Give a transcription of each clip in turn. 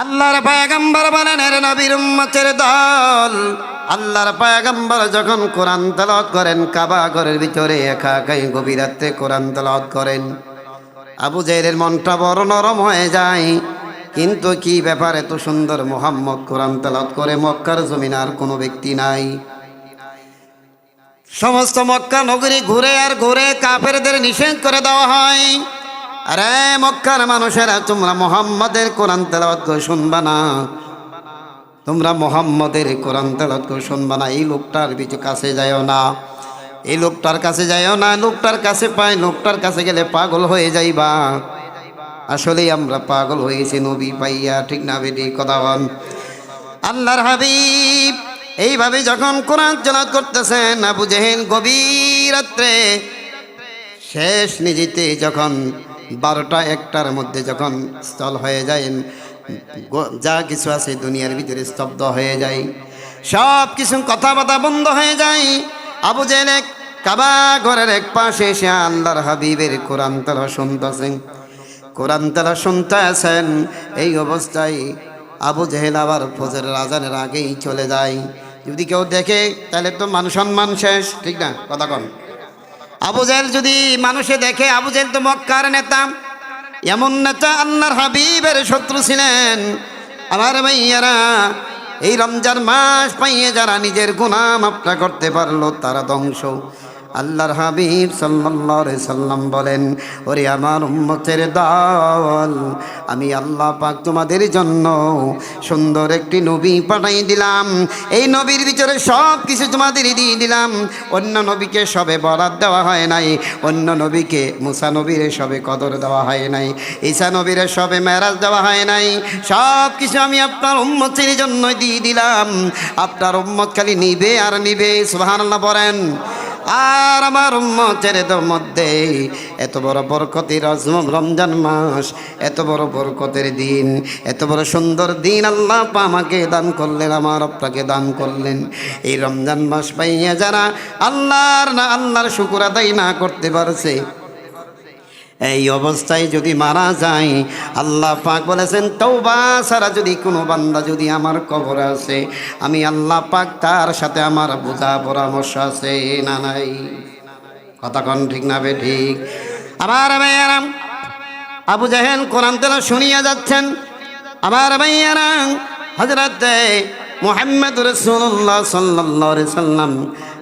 আল্লাহর পয়গম্বর বলেন, এর নবীর উম্মতের দল, আল্লাহর পয়গম্বর যখন কোরআন তেলাওয়াত করেন, কাবা ঘরের ভিতরে একা একাই গভীর রাতে কোরআন তেলাওয়াত করেন, আবু জাহেলের মনটা বড় নরম হয়ে যায়। কিন্তু কি ব্যাপার, এত সুন্দর মুহাম্মদ কোরআন তেলাওয়াত করে, মক্কার জমিন আর কোনো ব্যক্তি নাই। সমস্ত মক্কা নগরী ঘুরে আর ঘুরে কাফেরদের নিষেধ করে দেওয়া হয়, আরে মক্কার মানুষেরা, তোমরা মুহাম্মাদের কোরআন তেলাওয়াত করে শুনবা না, তোমরা মুহাম্মাদের কোরআন তেলাওয়াত করে শুনবা না। এই লোকটার কিছু কাছে যায়ও না, এই লোকটার কাছে যায়ও না, লোকটার কাছে পাই, লোকটার কাছে গেলে পাগল হয়ে যাইবা। আসলেই আমরা পাগল হয়েছি নবী পাইয়া, ঠিক না বেটি? কথা বল। আল্লাহর হাবিব এইভাবে যখন কোরআন তেলাওয়াত করতেছেন, আবু জেহেল গভীর রাত্রে শেষ নিজিতে যখন 12টা-1টার মধ্যে যখন স্থল হয়ে যায়, যা কিছু আছে দুনিয়ার ভিতরে স্তব্ধ হয়ে যায়, সব কিছু কথাবার্তা বন্ধ হয়ে যায়। আবু জেহেল কাবা ঘরের এক পাশে এসে আল্লাহর হাবিবের কোরআন তেলাওয়াত শুনতেছেন, কোরআন তেলাওয়াত শুনতে আছেন। এই অবস্থায় আবু জেহেল আবার ফজরের আজানের আগেই চলে যায়। যদি কেউ দেখে তাহলে তো মান সম্মান শেষ, ঠিক না? কথা কন। আবু জেহেল যদি মানুষে দেখে, আবু জেহেল তো মক্কার নেতা, এমন নেতা আল্লাহর হাবিবের শত্রু ছিলেন। আমার ভাইয়ারা, এই রমজান মাস পাইয়ে যারা নিজের গুনাহ মাফ করতে পারলো তারা ধ্বংস। আল্লাহর হাবিব সাল্লাল্লাহু আলাইহি সাল্লাম বলেন, ওরে আমার উম্মতের দল, আমি আল্লাহ পাক তোমাদের জন্য সুন্দর একটি নবী পাঠাই দিলাম। এই নবীর ভিতরে সব কিছু তোমাদের দিয়ে দিলাম। অন্য নবীকে সবে বরাত দেওয়া হয় নাই, অন্য নবীকে মুসা নবীর সবে কদর দেওয়া হয় নাই, ঈসা নবীর সবে মেরাজ দেওয়া হয় নাই। সব কিছু আমি আপনার উম্মতের জন্য দিয়ে দিলাম। আপনার উম্মত খালি নিবে আর নিবে। সুবহানাল্লাহ বলেন। আর আমার উম্মতের মধ্যে এত বড় বরকতের রমজান মাস, এত বড় বরকতের দিন, এত বড় সুন্দর দিন আল্লাহ আমাকে দান করলেন, আমার আপনাকে দান করলেন। এই রমজান মাস পাইয়া যারা আল্লাহর শুকর আদায় না করতে পারছে, এই অবস্থায় যদি মারা যায়, আল্লাহ পাক বলেছেন, তওবা ছাড়া যদি কোনো বান্দা যদি আমার কবরে আছে, আমি আল্লাহ পাক তার সাথে আমার বোঝা পরামর্শ আছে না নাই? কথা কন, ঠিক না বে ঠিক? আমার ভাইয়ারা, আবু জাহেল কোরআন তেলাওয়াত শুনিয়া যাচ্ছেন। আমার ভাইয়ারা, হযরত মুহাম্মদ রাসূলুল্লাহ সাল্লাল্লাহু আলাইহি সাল্লাম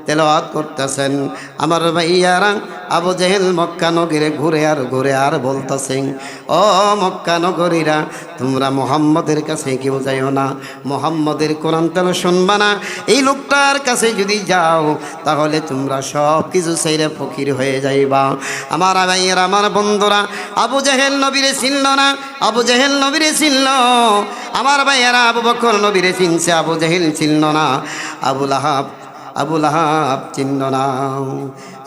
তেলাওয়াত করতেছেন। আমার ভাইয়ারা, আবু জেহেল মক্কা নগরীরে ঘুরে আর বলতেছেন, ও মক্কা নগরীরা, তোমরা মুহাম্মদের কাছে কেউ যাইও না, মুহাম্মদের কোরআন তেলাওয়াত শুনবা না। এই লোকটার কাছে যদি যাও তাহলে তোমরা সব কিছু ছেড়ে ফকির হয়ে যাইবা। আমার ভাইয়ারা, আমার বন্ধুরা, আবু জেহেল নবীরে চিনল না, আবু জেহেল নবীরে চিনল। আমার ভাইয়ারা, আবু বকর নবীরে চিনছে, আবু জেহেল চিনল না। আবু লাহাব চিনল না।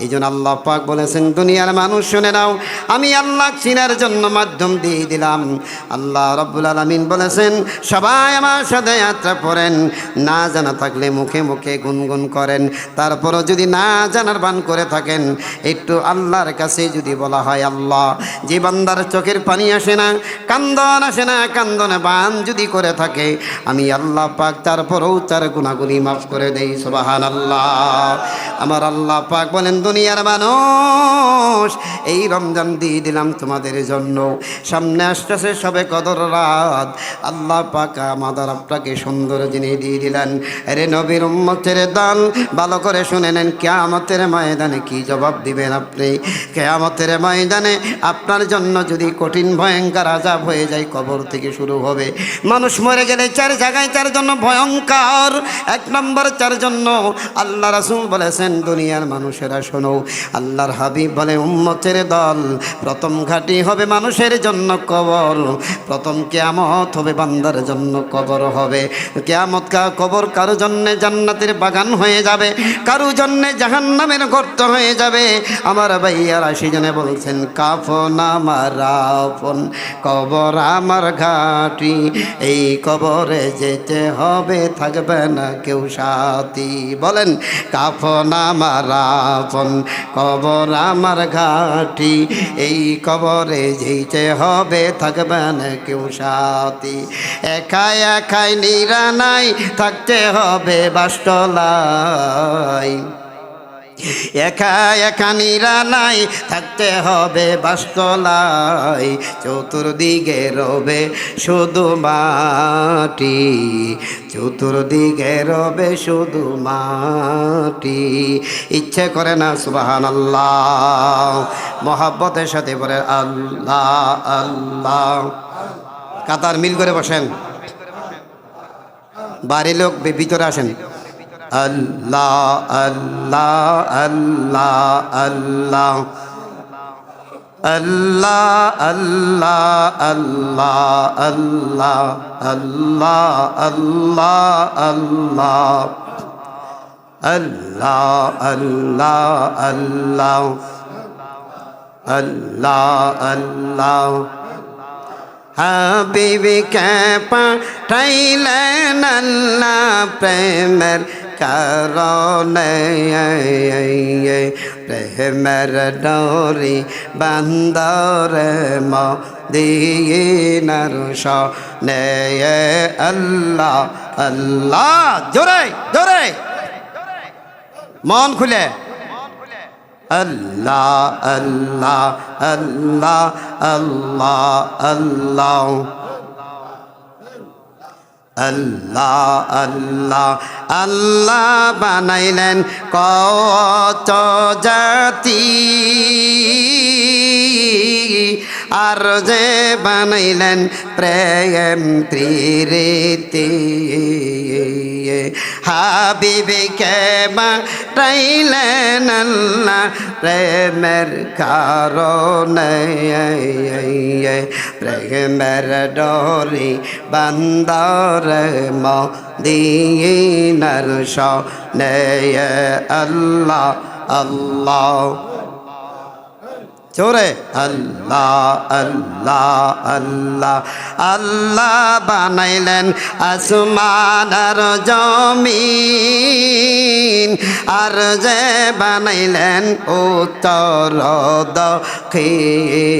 এই জন্য আল্লাহ পাক বলেছেন, দুনিয়ার মানুষ শুনে নাও, আমি আল্লাহ চিনার জন্য মাধ্যম দিয়ে দিলাম। আল্লাহ রাব্বুল আলামিন বলেছেন, সবাই আমার সাথে যাত্রা পড়েন, না জানা থাকলে মুখে মুখে গুনগুন করেন। তারপরও যদি না জানার বান করে থাকেন, একটু আল্লাহর কাছে যদি বলা হয়, আল্লাহ, যে বান্দার চোখের পানি আসে না, কান্দন আসে না, কান্দনে বান যদি করে থাকে, আমি আল্লাহ পাক তারপরও তার গুনাহগুলি মাফ করে দেই। সুবহানাল্লাহ। আমার আল্লাহ পাক বলেন, দুনিয়ার মানুষ, এই রমজান দিয়ে দিলাম তোমাদের জন্য। সামনে আসতেছে সবে কদর রাত, আল্লাহ পাক আমাদের আপনাকে সুন্দর জিনিস দিয়ে দিলেন। আরে নবীর উম্মতের দল, ভালো করে শুনে নেন, কিয়ামতের ময়দানে কি জবাব দিবেন আপনি? কিয়ামতের ময়দানে আপনার জন্য যদি কঠিন ভয়ঙ্কর আযাব হয়ে যায়, কবর থেকে শুরু হবে। মানুষ মরে গেলে 4 জায়গায় 4 জন্য ভয়ঙ্কর। 1 নম্বর 4 জন্য আল্লাহ রাসূল বলেছেন, দুনিয়ার মানুষেরা শোনো, আল্লাহর হাবিব বলে, উম্মতের দল, প্রথম ঘাটি হবে মানুষের জন্য কবর। প্রথম কিয়ামত হবে বান্দার জন্য কবর হবে। কিয়ামত কবর কারো জন্য জান্নাতের বাগান হয়ে যাবে, কারো জন্য জাহান্নামের গর্ত হয়ে যাবে। আমার ভাইয়ারা, সেজন্য বলছেন, কাফন আমার আপন, কবর আমার ঘাটি, এই কবরে যেতে হবে, থাকবে না কেউ সাথী। বল বলেন কাফন আমার আপন কবর আমার ঘাটি এই কবরে যেতে হবে থাকবেন কেউ সাথী একাই একাই নিরানাই থাকতে হবে বাসতলায় একা একা নিরালাই থাকতে হবে বাসতলায় চতুর্দিকে রবে শুধু মাটি চতুর্দিকে রবে শুধু মাটি ইচ্ছে করে না সুবহানাল্লাহ মহাব্বতের সাথে পড়ে আল্লাহ আল্লাহ কাতার মিল করে বসেন বাড়ির লোক ভিতরে আসেন আল্লাহ আল্লাহ আল্লাহ আল্লাহ আল্লাহ আল্লাহ আল্লাহ আল্লাহ আল্লাহ আল্লাহ আল্লাহ আল্লাহ আল্লাহ আল্লাহ আল্লাহ হাবিবকে পাঠাইলেন আল্লাহ প্রেমের কারণে প্রেমের ডোরি বান্দরে মদিনার শনে আল্লাহ আল্লাহ জোরে জোরে মন খুলে আল্লাহ আল্লাহ আল্লাহ আল্লাহ আল্লাহ আল্লাহ আল্লাহ আল্লাহ বানাইলেন কত জাতি আর যে বানাইলেন প্রেম প্রীতি হাবিবকে বানাইলেন আল্লাহ প্রেমের কারণে প্রেমের ডোরি বান্দর মদিনার শনে আল্লাহ আল্লাহ জোরে আল্লাহ আল্লাহ আল্লাহ আল্লাহ বানাইলেন আসমান আর জমিন আর যে বানাইলেন উত্তর দক্ষিণ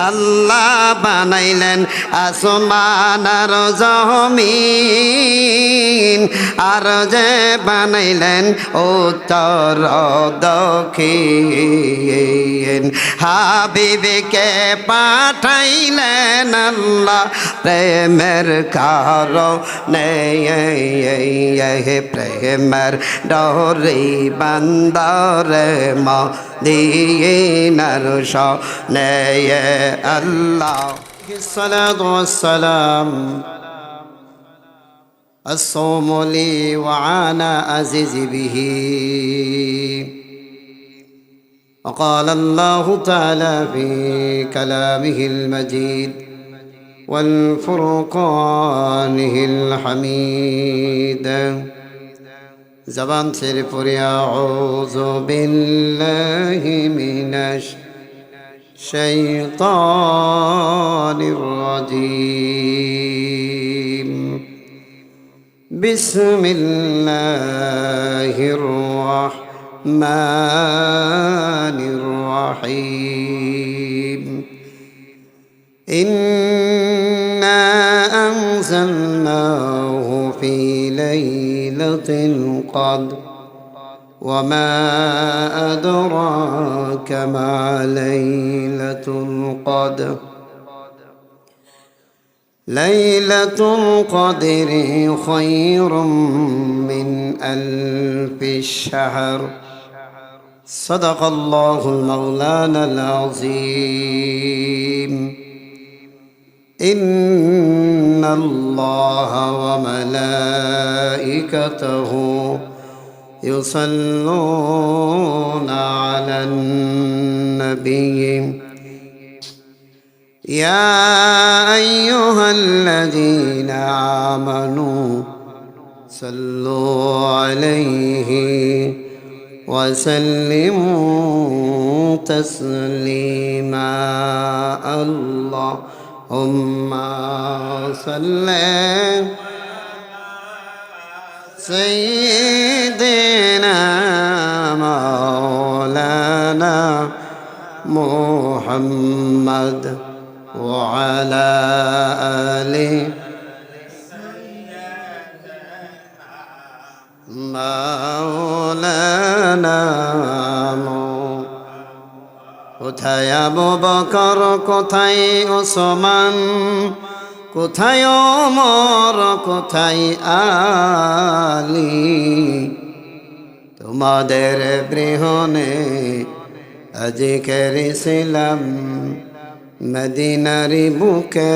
আল্লাহ বানাইলেন আসমান আর জমিন আর যে বানাইলেন উত্তর দক্ষিণ হাবিবকে পাঠাইলেন আল্লাহ প্রেমের কারণে প্রেমের ডোরি বান্দরে মদিনার শনে আল্লাহ সালাতু ওয়াসসালাম الصوم لي وعانا أزز به وقال الله تعالى في كلامه المجيد والفرقانه الحميد زبان سير أعوذ بالله من الشيطان الرجيم بسم الله الرحمن الرحيم إنا أنزلناه في ليلة القدر وما أدراك ما ليلة القدر ليلة القدر خير من ألف الشهر صدق الله المولانا العظيم إن الله وملائكته يصلون على النبي يا أيها الذين آمنوا صلوا عليه وسلموا تسليما اللهم صل سيدنا محمد وعلى آل مولانا কোথায় আবু বকর কোথায় ওসমান কোথায় ওমর কোথায় আলী তোমাদের বিহনে আজকের ছিলাম মদিনারি বুকে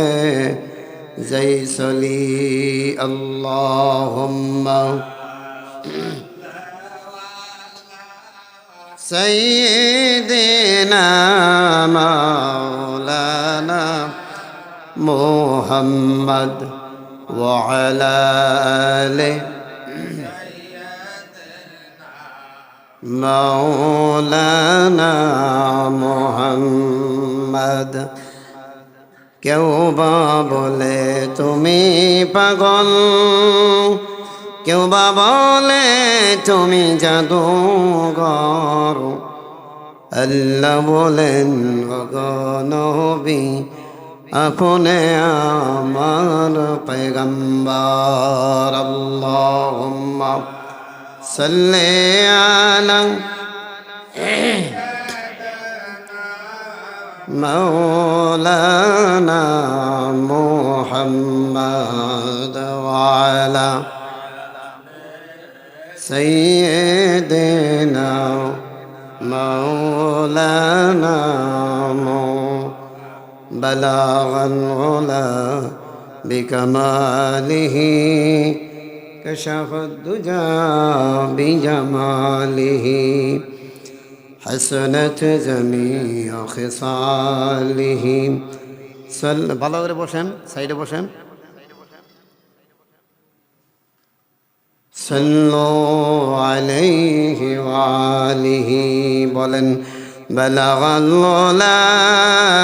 যাই চলি আল্লাহুম্মা سيدنا مولانا محمد وعلى آله مولانا محمد কেউ বা বলে তুমি পাগল কেউ বা বলে তুমি জাদুঘর আল্লাহ বলেন ওগো নবী আপনি আমার পয়গম্বর আল্লাহুম্মা সাল্লি আলা مولانا محمد وعلى سيدنا مولانا بلغ العلا بكماله كشف الدجى بجماله حسنت جميع خصاله ভালো করে বসেন সাইডে বসেন صلوا عليه وآله বলেন بلغ العلا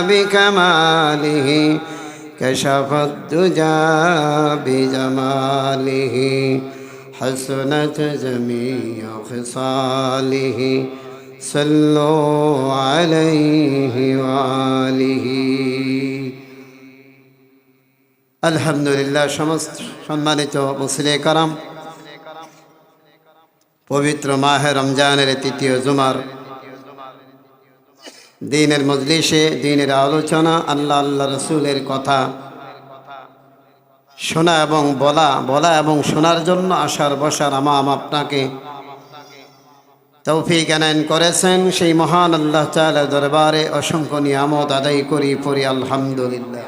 بكماله كشف الدجى بجماله حسنت جميع خصاله صلوا عليه وآله আলহামদুলিল্লাহ। সমস্ত সম্মানিত মুসলিম কারাম, পবিত্র মাহে রমজানের তৃতীয় জুমার দিনের মজলিসে দিনের আলোচনা আল্লাহ আল্লাহ রসুলের কথা শোনা এবং বলা এবং শোনার জন্য আসার বসার আমাম আপনাকে তৌফিক এনায়েত করেছেন। সেই মহান আল্লাহ তাআলার দরবারে অসংখ্য নিয়ামত আদায় করি পড়ি আলহামদুলিল্লাহ।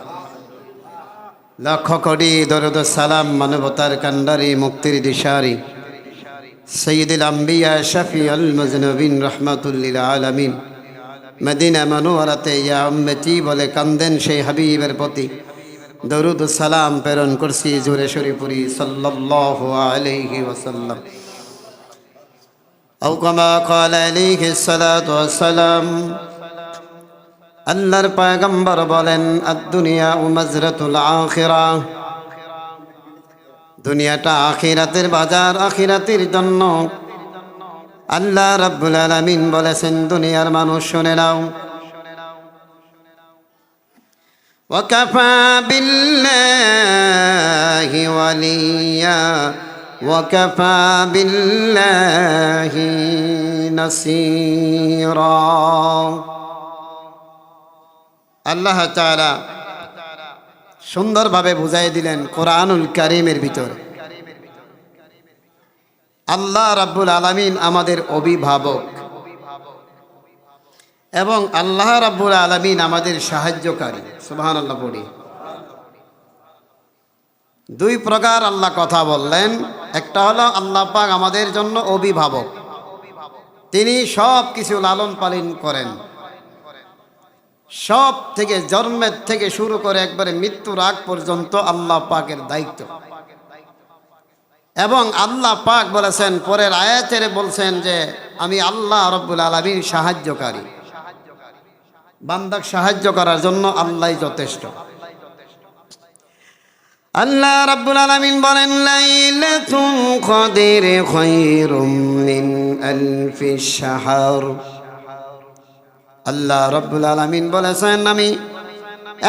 লক্ষ কোটি দরুদ সালাম মানবতার কান্ডারি মুক্তির দিশারি সৈয়দুল আম্বিয়া শফিউল মুজনবিন রাহমাতুল লিল আলামিন মদিনা মনোয়ারাতে ইয়া উম্মতি বলে কান্দেন সেই হাবিবের প্রতি দরুদ সালাম প্রেরণ করছি জোরে সরে পড়ি সাল্লাল্লাহু আলাইহি ওয়াসাল্লাম। আও কামা ক্বালা আলাইহি সালাতু ওয়াসসালাম, আল্লাহর পয়গম্বর বলেন আদ-দুনিয়া মাজরাতুল আখিরাহ, দুনিয়াটা আখিরাতের বাজার, আখিরাতের জন্য আল্লাহ রাব্বুল আলামিন বলেছেন দুনিয়ার মানুষ শুনে নাও। ওয়াকাফা বিল্লাহি ওয়ালিয়া ওয়াকাফা বিল্লাহি নাসীরা। আল্লাহ তাআলা সুন্দরভাবে বুঝাই দিলেন কোরআনুল কারীমের ভিতর আল্লাহ রাব্বুল আলামিন আমাদের অভিভাবক এবং আল্লাহ রাব্বুল আলামিন আমাদের সাহায্যকারী। সুবহানাল্লাহ পড়ি। দুই প্রকার আল্লাহ কথা বললেন, একটা হলো আল্লাহ পাক আমাদের জন্য অভিভাবক, তিনি সব কিছু লালন পালন করেন, সব থেকে জন্মের থেকে শুরু করে একবারে মৃত্যুর আগ পর্যন্ত আল্লাহ পাকের দায়িত্ব। এবং আল্লাহ পাক বলেছেন পরের আয়াতে বলছেন যে আমি আল্লাহ রাব্বুল আলামিন সাহায্যকারী, বান্দাকে সাহায্য করার জন্য আল্লাহই যথেষ্ট। আল্লাহ রাব্বুল আলামিন বলেন লাইলাতুল কদর খায়রুম মিন আলফি শাহর। আল্লাহ রাব্বুল আলামিন বলেছেন, আমি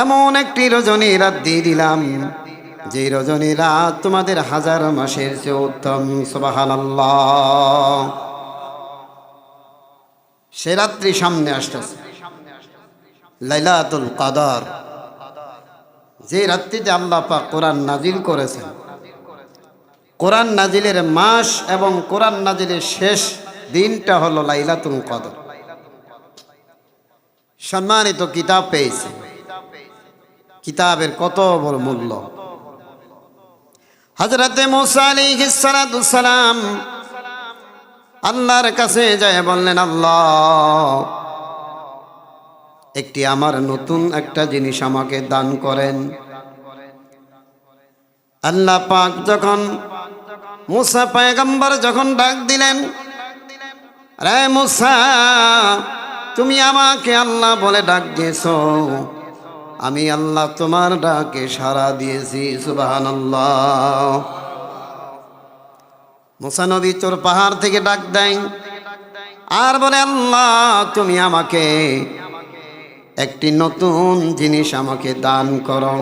এমন একটি রজনী রাত দিয়ে দিলাম যে রজনী রাত তোমাদের হাজার মাসের চেয়ে উত্তম। সুবহানাল্লাহ। সে রাত্রি সামনে আসতেছে, লাইলাতুল কদর, যে রাত্রিতে আল্লাহ পাক কোরআন নাজিল করেছেন। কোরআন নাজিলের মাস এবং কোরআন নাজিলের শেষ দিনটা হলো লাইলাতুল কদর। সম্মানিত কিতাব পেয়েছে, কিতাবের কত বড় মূল্য। হযরতে মুসা আলাইহিস সালাতু সালাম আল্লাহর কাছে যায় বললেন, আল্লাহ, একটি আমার নতুন একটা জিনিস আমাকে দান করেন। আল্লাহ পাক যখন মুসা পয়গম্বর যখন ডাক দিলেন, রে মুসা, তুমি আমাকে আল্লাহ বলে ডাক দিয়েছো, আমি আল্লাহ তোমার ডাকে সাড়া দিয়েছি। সুবহানাল্লাহ। মুসা নবী চোর পাহাড় থেকে ডাক দেয় আর বলে, আল্লাহ, তুমি আমাকে একটি নতুন জিনিস আমাকে দান করো।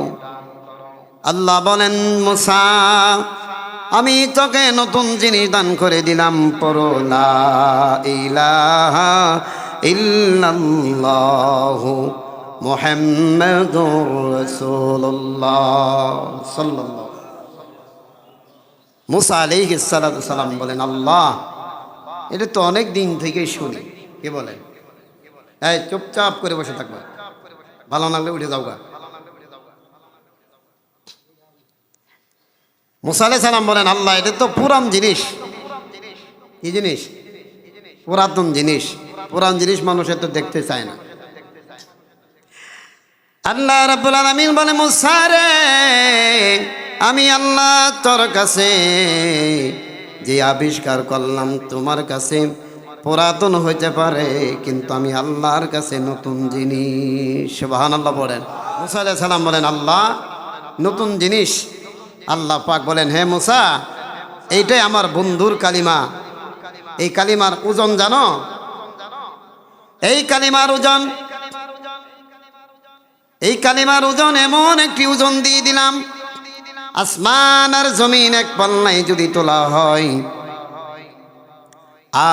আল্লাহ বলেন, মুসা, আমি তোকে নতুন জিনিস দান করে দিলাম, পড়ো লা ইলাহা ইল্লাল্লাহু মুহাম্মাদুর রাসূলুল্লাহ সাল্লাল্লাহু। মুসা আলাইহিস সালাতু সালাম বলেন, আল্লাহ, এটা তো অনেক দিন থেকে শুনি। কে বলেন? এই চুপচাপ করে বসে থাকবা, ভালো লাগলে উঠে যাওগা। মুসা আলাইহিস সালাম বলেন, আল্লাহ, এটা তো পুরান জিনিস। কি জিনিস? পুরাতন জিনিস। পুরান জিনিস মানুষ তো দেখতে চায় না। আল্লাহ রাব্বুল আলামিন বলে, মুসা রে, আমি আল্লাহ তোর কাছে যে আবিষ্কার করলাম তোমার কাছে পুরাতন হইতে পারে, কিন্তু আমি আল্লাহর কাছে নতুন জিনিস। সুবহানাল্লাহ বলেন। মুসা আলাইহিস সালাম বলেন, আল্লাহ, নতুন জিনিস? আল্লাহ পাক বলেন, হে মুসা, এইটাই আমার বন্ধুর কালিমা। এই কালিমার ওজন জানো? এই কালিমার ওজন, এই কালিমার ওজন এমন একটি ওজন দিয়ে দিলাম, আসমান আর জমিন এক পাল্লায় যদি তোলা হয়,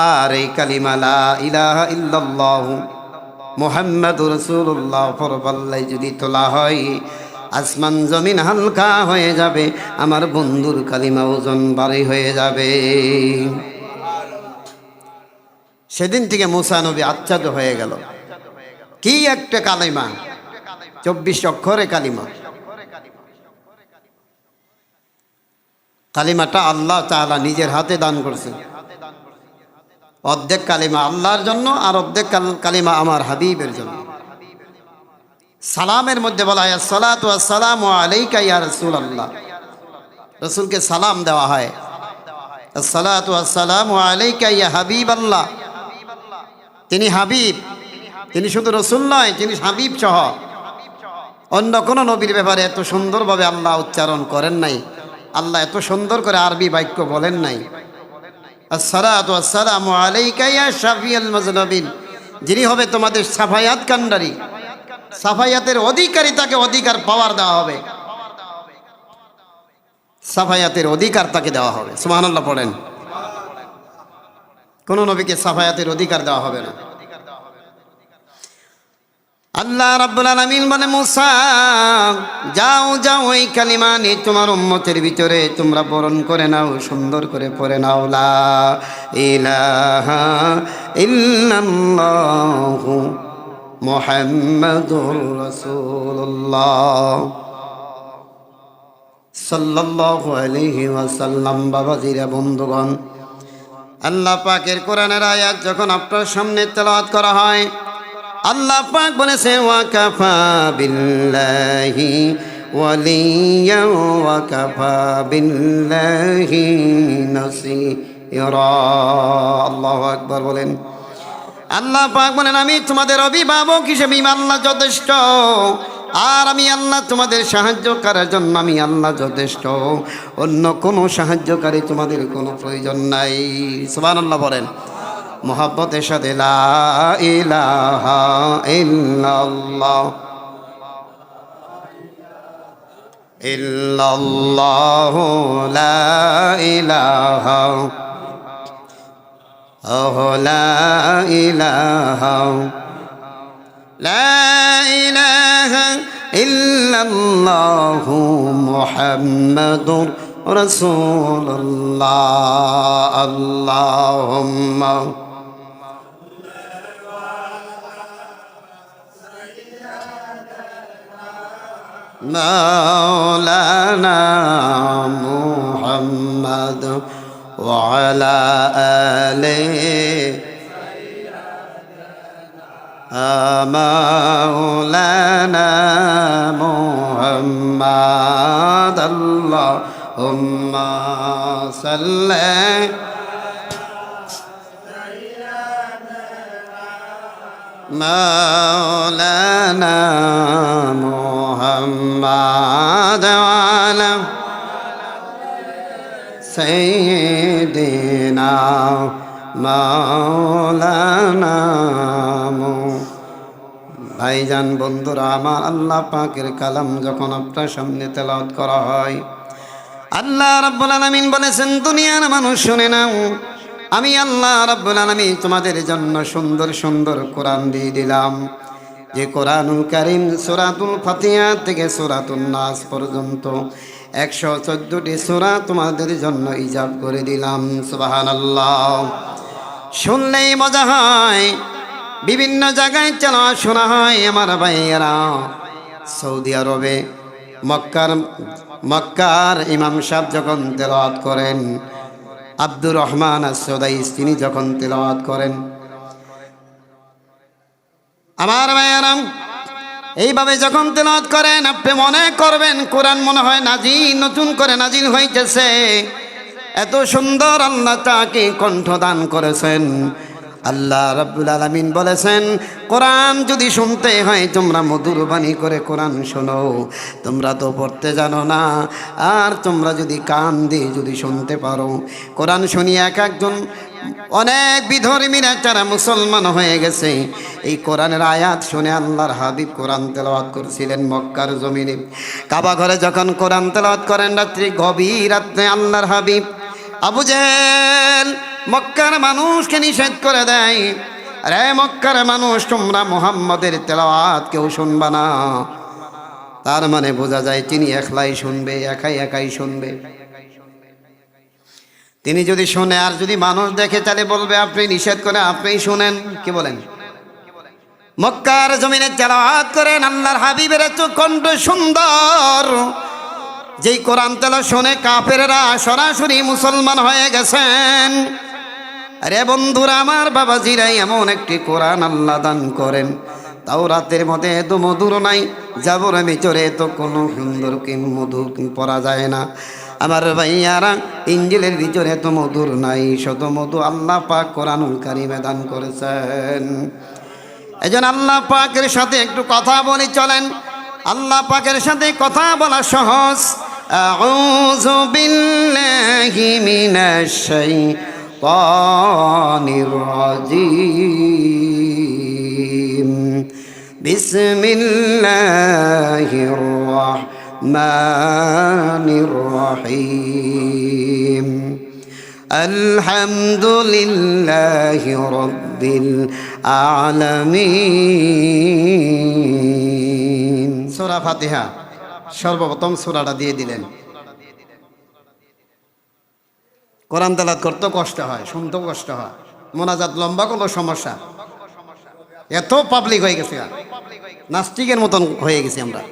আর এই কালিমা লা ইলাহা ইল্লাল্লাহু মুহাম্মাদুর রাসূলুল্লাহ পর পাল্লায় যদি তোলা হয়, আসমান জমিন হালকা হয়ে যাবে, আমার বন্ধুর কালিমা ওজন ভারী হয়ে যাবে। সেদিন থেকে মুসা নবী আচ্ছাদিত হয়ে গেল। কি একটা কালিমা, 24 অক্ষরে কালিমা। কালিমাটা আল্লাহ তাআলা নিজের হাতে দান করেছেন। অর্ধেক কালিমা আল্লাহর জন্য আর অর্ধেক কালিমা আমার হাবিবের জন্য। সালামের মধ্যে বলা হয়, আসসালাতু ওয়াসসালামু আলাইকা ইয়া রাসূলুল্লাহ। রাসূলকে সালাম দেওয়া হয়, আসসালাতু ওয়াসসালামু আলাইকা ইয়া হাবিবাল্লাহ। তিনি হাবিব, তিনি শুধু রাসূল নয়, তিনি হাবিব সহ। অন্য কোন নবীর ব্যাপারে এত সুন্দরভাবে আল্লাহ উচ্চারণ করেন নাই, আল্লাহ এত সুন্দর করে আরবি বাক্য বলেন নাই। আসসালাতু ওয়াসসালামু আলাইকা ইয়া শাফিউল মুযনিবিন, যিনি হবে তোমাদের সাফায়াত কান্ডারি, সাফায়াতের অধিকারী, তাকে অধিকার পাওয়ার দেওয়া হবে, সাফায়াতের অধিকার তাকে দেওয়া হবে। সুবহানাল্লাহ পড়েন। কোন নবীকে সাফায়াতের অধিকার দেওয়া হবে না। আল্লাহ রাব্বুল আলামিন বলে, মুসা, যাও যাও, ওই কালিমা নিয়ে তোমার উম্মতের ভিতরে তোমরা বরণ করে নাও, সুন্দর করে পড়ে নাও, লা ইলাহা ইল্লাল্লাহু মুহাম্মাদুর রাসূলুল্লাহ সাল্লাল্লাহু আলাইহি ওয়াসাল্লাম। বাবাজিরা, বন্ধুগণ, আল্লাহ পাকের কোরআনের আয়াত যখন আপনার সামনে তেলাওয়াত করা হয়, আল্লাহ পাক বলেছে, ওয়া কাফা বিল্লাহি ওয়ালিয়া ওয়া কাফা বিল্লাহি নাসীরা। আল্লাহু আকবার বলেন। আল্লাহ পাক বলেন, আমি তোমাদের অভিভাবক হিসেবে আল্লাহ যথেষ্ট, আর আমি আল্লাহ তোমাদের সাহায্য করার জন্য আমি আল্লাহ যথেষ্ট, অন্য কোনো সাহায্যকারী তোমাদের কোনো প্রয়োজন নাই। সুবহানাল্লাহ বলেন। মোহাব্বতের সাথে লা ইলাহা ইল্লাল্লাহ ইল্লাল্লাহু লা ইলাহা লা ইলাহা লা ইলাহা ইল্লাল্লাহু মুহাম্মাদুর রাসূলুল্লাহ আল্লাহুম্মা مولانا محمد وعلى آله مولانا محمد اللهم صل مولانا محمد وعلى سيدنا مولانا ভাইজান বন্ধুরা আমার, আল্লাহ পাকের কালাম যখন আপনার সামনে তেলাওয়াত করা হয়, আল্লাহ রাব্বুল আলামিন বলেছেন, দুনিয়ার মানুষ শুনে নাও, আমি আল্লাহ রাব্বুল আলামিন তোমাদের জন্য সুন্দর সুন্দর কোরআন দিয়ে দিলাম। যে কোরআনুল কারীম সূরাতুল ফাতিহা থেকে সূরাতুন নাস পর্যন্ত 114টি সূরা তোমাদের জন্য ইজাব করে দিলাম। সুবহানাল্লাহ। শুনলেই মজা হয়, বিভিন্ন জায়গায় তেলাওয়াত শোনা হয়। আমার ভাইয়েরা, সৌদি আরবে মক্কার ইমাম সাহেব যখন তেলাওয়াত করেন, আব্দুর রহমান আস-সুদাইস তিনি যখন তেলাওয়াত করেন, আমার ভাইয়েরা এইভাবে যখন তেলাওয়াত করেন, আপনি মনে করবেন কোরআন মনে হয় নতুন করে নাজিল হইতেছে। এত সুন্দর আল্লাহ তাকে কণ্ঠদান করেছেন। আল্লাহ রাব্বুল আলামিন বলেছেন, কোরআন যদি শুনতে হয় তোমরা মধুর বাণী করে কোরআন শোনো। তোমরা তো পড়তে জানো না, আর তোমরা যদি কান দিয়ে যদি শুনতে পারো, কোরআন শুনিয়ে এক একজন অনেক বিধর্মীরা যারা মুসলমান হয়ে গেছে, এই কোরআনের আয়াত শুনে আল্লাহর হাবিব কোরআন তেলাওয়াত করছিলেন মক্কার জমিনে। কাবা ঘরে যখন কোরআন তেলাওয়াত করেন রাত্রি, গভীর রাত্রে আল্লাহর হাবিব আবু জেহেল মক্কার মানুষকে নিষেধ করে দেয়, আরে মক্কার মানুষ, তোমরা মুহাম্মদের তেলাওয়াত কেউ শুনবা না। তার মানে বোঝা যায় তিনি একলাই শুনবে, একাই শুনবে। তিনি যদি শুনে আর যদি মানুষ দেখে, তাহলে বলবে আপনি নিষেধ করে আপনিই শুনেন। কি বলেন? মক্কার জমিনে তেলাওয়াত করেন আল্লাহর হাবিবের এত কণ্ঠ সুন্দর, যেই কোরআন তেলাওয়াত শুনে কাফেররা সরাসরি মুসলমান হয়ে গেছেন। আরে বন্ধুরা আমার, বাবাজিরাই, এমন একটি কোরআন আল্লাহ দান করেন, তাওরাতের মধ্যে এত মধুর নাই, জাবুরের ভিতরে তো কোনো সুন্দর কি মধু পড়া যায় না। আমার ভাইয়ারা, ইঞ্জিলের ভিতরে এত মধুর নাই, শত মধু আল্লাহ পাক কোরআনুল কারীমে দান করেছেন। এজন্য আল্লাহ পাকের সাথে একটু কথা বলি, চলেন। আল্লাহ পাকের সাথে কথা বলা সহজ। আউযু বিল্লাহি মিনাশ শাইতানির রাজিম। বিসমিল্লাহির রাহমানির রহিম। আলহামদুলিল্লাহি রাব্বিল আলামিন। সূরা ফাতিহা সর্বপ্রথম সূরাটা দিয়ে দিলেন। কোরআন তেলাওয়াত করতে কষ্ট হয়, শুনতেও কষ্ট হয়, মোনাজাত লম্বা কোনো সমস্যা। এত পাবলিক হয়ে গেছে, নাস্তিকের মতন হয়ে গেছি আমরা।